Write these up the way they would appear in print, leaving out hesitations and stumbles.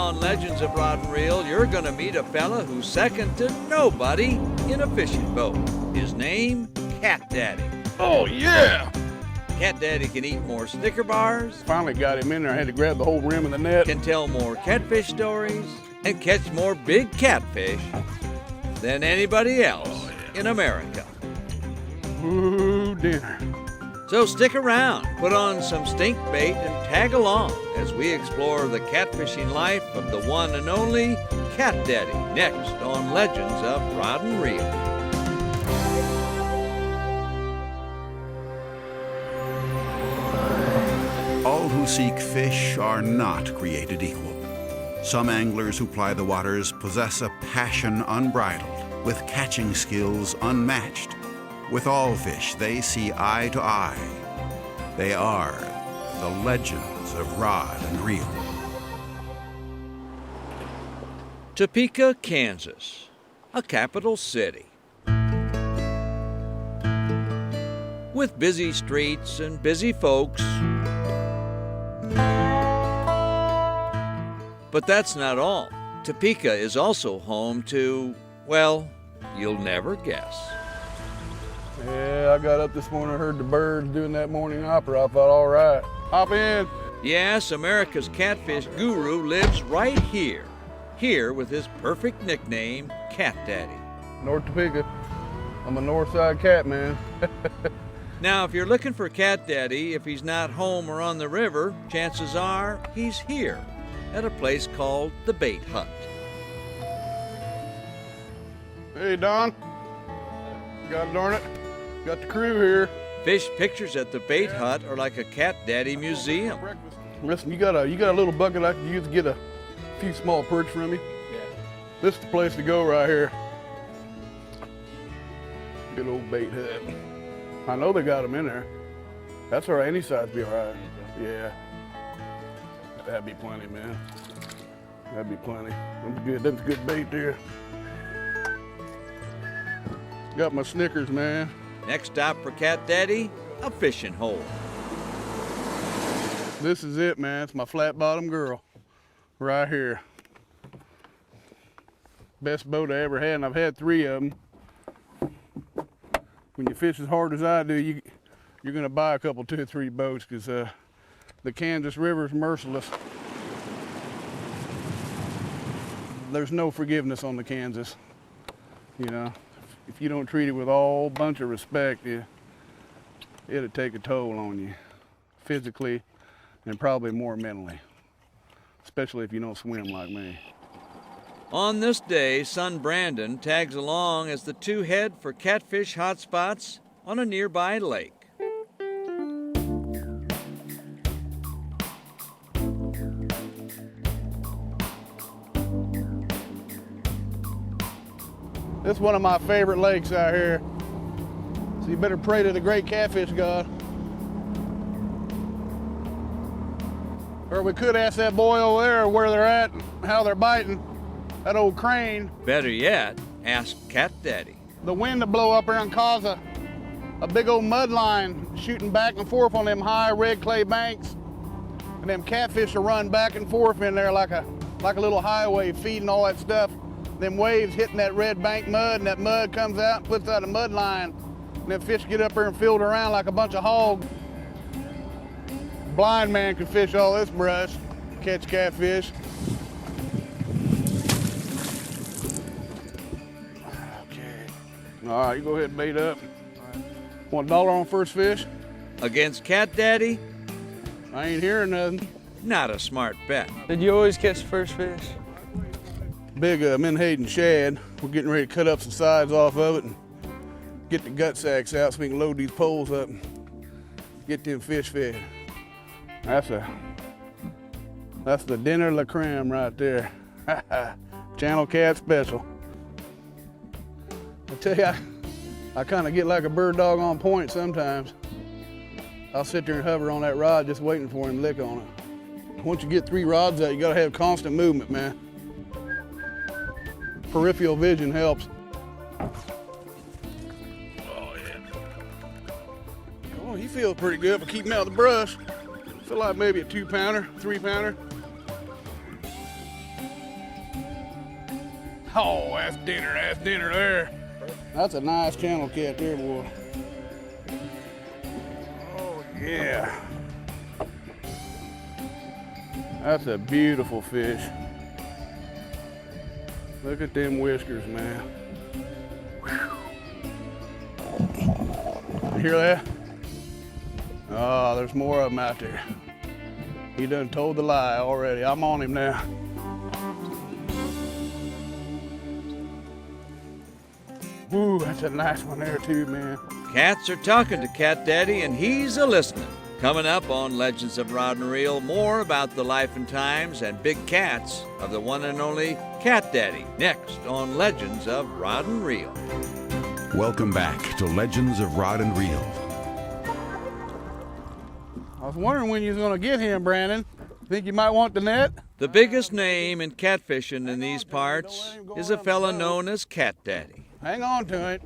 on Legends of Rod and Reel, you're gonna meet a fella who's second to nobody in a fishing boat. His name, Catdaddy. Oh, yeah! Catdaddy can eat more Snicker bars. Finally got him in there. I had to grab the whole rim of the net. Can tell more catfish stories and catch more big catfish than anybody else in America. Ooh, dinner. So stick around, put on some stink bait, and tag along as we explore the catfishing life of the one and only Catdaddy next on Legends of Rod and Reel. All who seek fish are not created equal. Some anglers who ply the waters possess a passion unbridled, with catching skills unmatched. With all fish, they see eye to eye. They are the Legends of Rod and Reel. Topeka, Kansas, a capital city. With busy streets and busy folks. But that's not all. Topeka is also home to, well, you'll never guess. Yeah, I got up this morning, heard the birds doing that morning opera. I thought, all right, hop in. Yes, America's catfish guru lives right here. Here with his perfect nickname, Catdaddy. North Topeka. I'm a north side cat man. Now, if you're looking for Catdaddy, if he's not home or on the river, chances are he's here at a place called the Bait Hut. Hey, Don. God darn it. Got the crew here. Fish pictures at the Bait Hut are like a Catdaddy museum. Listen, you got a little bucket I can use to get a few small perch from me? Yeah. This is the place to go right here. Good old Bait Hut. I know they got them in there. That's all right. Any size be all right. Yeah. That'd be plenty, man. That'd be plenty. That's good. That's good bait there. Got my Snickers, man. Next stop for Catdaddy, a fishing hole. This is it, man. It's my flat bottom girl. Right here. Best boat I ever had, and I've had 3 of them. When you fish as hard as I do, you're gonna buy a couple, 2 or 3 boats, because the Kansas River is merciless. There's no forgiveness on the Kansas, you know. If you don't treat it with all bunch of respect, it'll take a toll on you, physically and probably more mentally, especially if you don't swim like me. On this day, son Brandon tags along as the two head for catfish hotspots on a nearby lake. This is one of my favorite lakes out here. So you better pray to the great catfish god. Or we could ask that boy over there where they're at, how they're biting. That old crane. Better yet, ask Catdaddy. The wind to blow up there and cause a big old mud line shooting back and forth on them high red clay banks. And them catfish will run back and forth in there like a little highway feeding all that stuff. Them waves hitting that red bank mud, and that mud comes out and puts out a mud line. And them fish get up there and field around like a bunch of hogs. Blind man can fish all this brush, catch catfish. Okay. All right, you go ahead and bait up. $1 on first fish? Against Catdaddy, I ain't hearing nothing. not a smart bet. Did you always catch the first fish? Big menhaden shad. We're getting ready to cut up some sides off of it and get the gut sacks out so we can load these poles up and get them fish fed. That's the dinner la creme right there. Channel Cat special. I tell you, I kind of get like a bird dog on point sometimes. I'll sit there and hover on that rod just waiting for him to lick on it. Once you get 3 rods out, you gotta have constant movement, man. Peripheral vision helps. Oh yeah. Oh, he feels pretty good, but keep him out of the brush. Feel like maybe a 2-pounder, 3-pounder. Oh, that's dinner there. That's a nice channel cat there, boy. Oh, yeah. That's a beautiful fish. Look at them whiskers, man. Whew. Hear that? Oh, there's more of them out there. He done told the lie already. I'm on him now. Ooh, that's a nice one there too, man. Cats are talking to Catdaddy, and he's a-listening. Coming up on Legends of Rod and Reel, more about the life and times and big cats of the one and only Catdaddy, next on Legends of Rod and Reel. Welcome back to Legends of Rod and Reel. I was wondering when you was gonna get him, Brandon. Think you might want the net? The biggest name in catfishing in these parts is a fella known as Catdaddy. Hang on to it.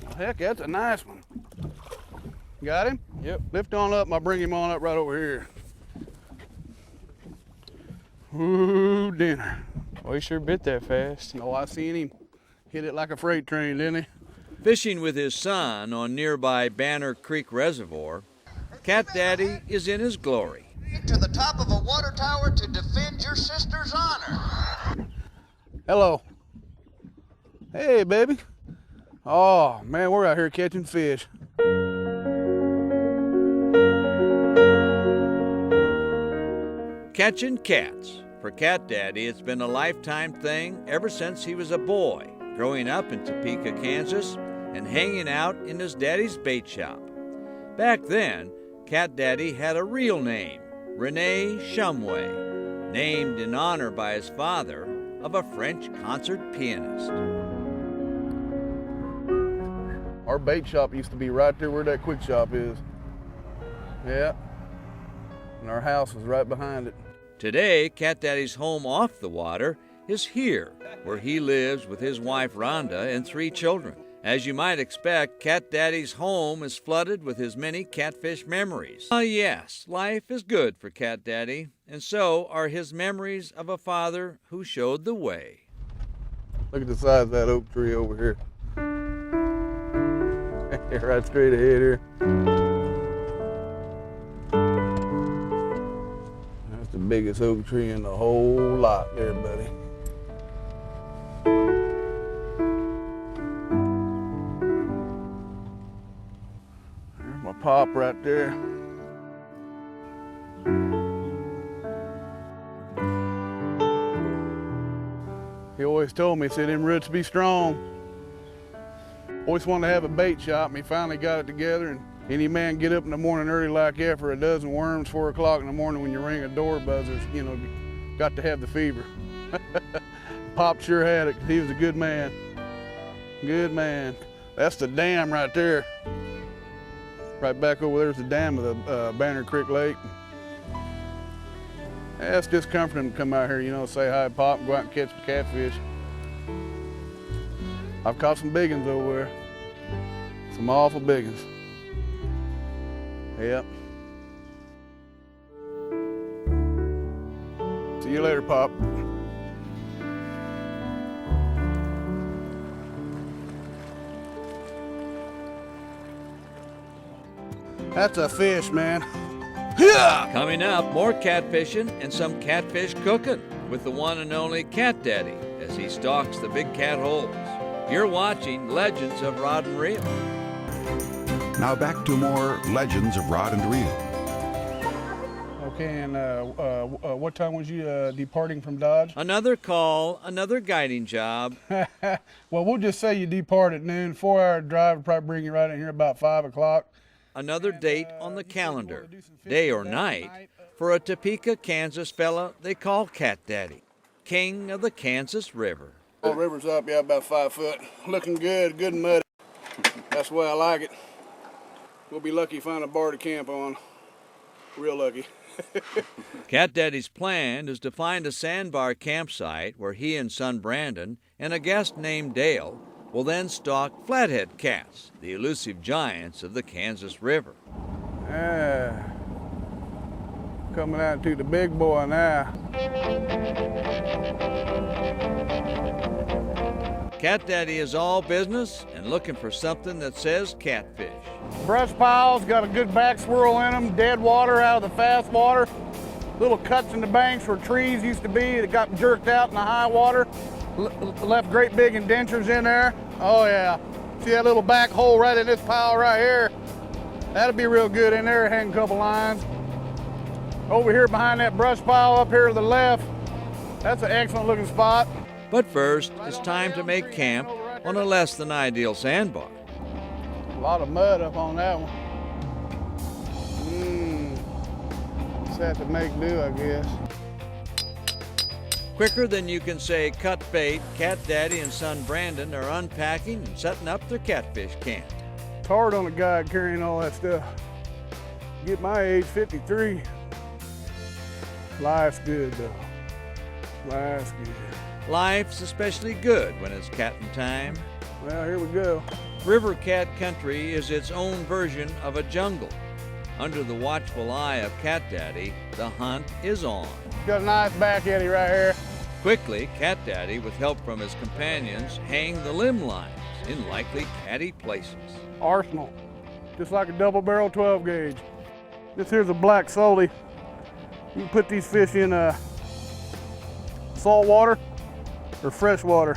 Well, heck, that's a nice one. Got him? Yep. Lift on up and I'll bring him on up right over here. Ooh, dinner. Well, he sure bit that fast. Oh, I seen him hit it like a freight train, didn't he? Fishing with his son on nearby Banner Creek Reservoir, Catdaddy is in his glory. To the top of a water tower to defend your sister's honor. Hello. Hey, baby. Oh, man, we're out here catching fish. Catching cats. For Catdaddy, it's been a lifetime thing ever since he was a boy, growing up in Topeka, Kansas, and hanging out in his daddy's bait shop. Back then, Catdaddy had a real name, Rene Shumway, named in honor by his father of a French concert pianist. Our bait shop used to be right there where that quick shop is. Yeah. And our house was right behind it. Today, Catdaddy's home off the water is here, where he lives with his wife Rhonda and 3 children. As you might expect, Catdaddy's home is flooded with his many catfish memories. Yes, life is good for Catdaddy, and so are his memories of a father who showed the way. Look at the size of that oak tree over here. Right straight ahead here. That's the biggest oak tree in the whole lot there, buddy. There's my pop right there. He always told me, he said, them roots be strong. Always wanted to have a bait shop, and he finally got it together. And any man get up in the morning early like that for a dozen worms, 4 o'clock in the morning when you ring a door buzzer, you know, got to have the fever. Pop sure had it, 'cause he was a good man. Good man. That's the dam right there. Right back over there's the dam of the Banner Creek Lake. Yeah, it's just comforting to come out here, you know, say hi, Pop, and go out and catch some catfish. I've caught some big ones over there. Some awful big ones. Yep. See you later, Pop. That's a fish, man. Coming up, more catfishing and some catfish cooking with the one and only Catdaddy as he stalks the big cat holes. You're watching Legends of Rod and Reel. Now back to more Legends of Rod and Reel. Okay, and what time was you departing from Dodge? Another call, another guiding job. Well, we'll just say you depart at noon. 4-hour drive will probably bring you right in here about 5 o'clock. Another date on the calendar, day or night, for a Topeka, Kansas fella they call Catdaddy, king of the Kansas River. The river's up, yeah, about 5 foot. Looking good, good and muddy. That's the way I like it. We'll be lucky to find a bar to camp on. Real lucky. Catdaddy's plan is to find a sandbar campsite where he and son Brandon and a guest named Dale will then stalk flathead cats, the elusive giants of the Kansas River. Coming out to the big boy now. Catdaddy is all business and looking for something that says catfish. Brush piles, got a good back swirl in them, dead water out of the fast water. Little cuts in the banks where trees used to be that got jerked out in the high water. Left great big indentures in there. Oh yeah. See that little back hole right in this pile right here? That'll be real good in there, hang a couple lines. Over here behind that brush pile up here to the left, that's an excellent looking spot. But first, it's time to make camp on a less than ideal sandbar. A lot of mud up on that one. Just have to make do, I guess. Quicker than you can say cut bait, Catdaddy and son Brandon are unpacking and setting up their catfish camp. It's hard on a guy carrying all that stuff. Get my age, 53. Life's good though. Life's good. Life's especially good when it's catting time. Well, here we go. River cat country is its own version of a jungle. Under the watchful eye of Catdaddy, the hunt is on. Got a nice back eddy right here. Quickly, Catdaddy, with help from his companions, hang the limb lines in likely catty places. Arsenal, just like a double barrel 12 gauge. This here's a black sole. You can put these fish in salt water or fresh water.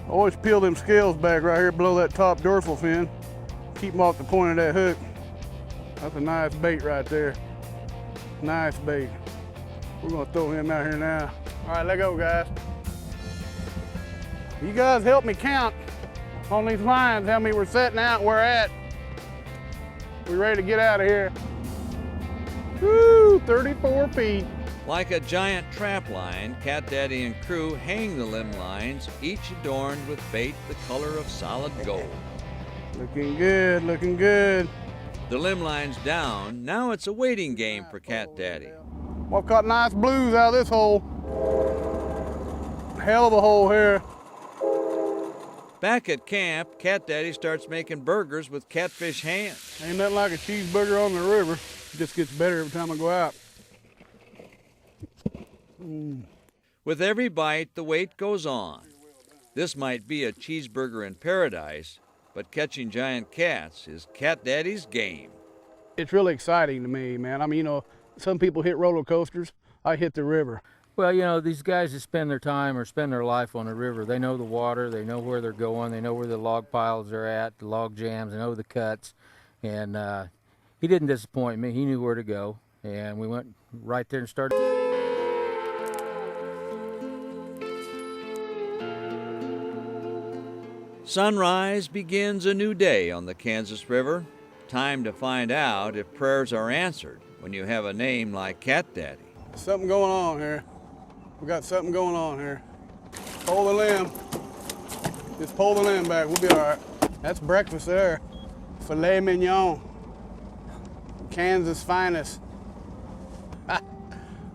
Always peel them scales back right here below that top dorsal fin. Keep them off the point of that hook. That's a nice bait right there. Nice bait. We're gonna throw him out here now. All right, let go, guys. You guys help me count on these lines, how many we're setting out, where at. We ready to get out of here. Woo, 34 feet. Like a giant trap line, Catdaddy and crew hang the limb lines, each adorned with bait the color of solid gold. Looking good, looking good. The limb line's down, now it's a waiting game for Catdaddy. Well, I've caught nice blues out of this hole. Hell of a hole here. Back at camp, Catdaddy starts making burgers with catfish hands. Ain't nothing like a cheeseburger on the river. It just gets better every time I go out. With every bite, the weight goes on. This might be a cheeseburger in paradise, but catching giant cats is Catdaddy's game. It's really exciting to me, man. I mean, you know, some people hit roller coasters. I hit the river. Well, you know, these guys that spend their time or spend their life on the river, they know the water, they know where they're going, they know where the log piles are at, the log jams, they know the cuts. And he didn't disappoint me. He knew where to go. And we went right there and started. Sunrise begins a new day on the Kansas River. Time to find out if prayers are answered when you have a name like Catdaddy. Something going on here. We got something going on here. Pull the limb. Just pull the limb back. We'll be all right. That's breakfast there. Filet mignon. Kansas finest.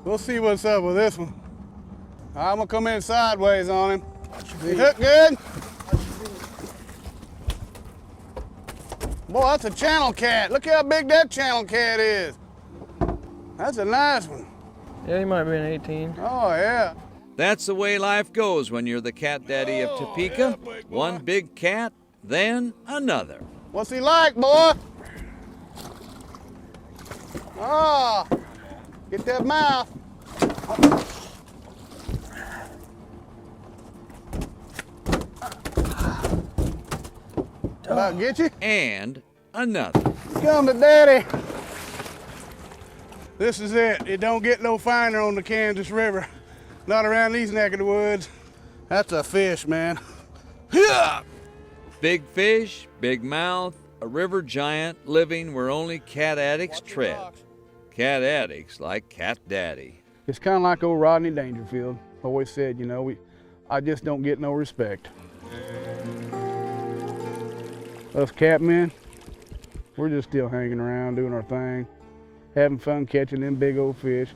We'll see what's up with this one. I'm gonna come in sideways on him. He hook good? Boy, that's a channel cat. Look how big that channel cat is. That's a nice one. Yeah, he might have been 18. Oh, yeah. That's the way life goes when you're the Catdaddy of Topeka. One big cat, then another. What's he like, boy? Ah, get that mouth. About get you? And another. Come to daddy. This is it. It don't get no finer on the Kansas River. Not around these neck of the woods. That's a fish, man. Big fish, big mouth, a river giant living where only cat addicts tread. Cat addicts like Catdaddy. It's kind of like old Rodney Dangerfield always said, you know, I just don't get no respect. Us catmen, we're just still hanging around, doing our thing, having fun catching them big old fish.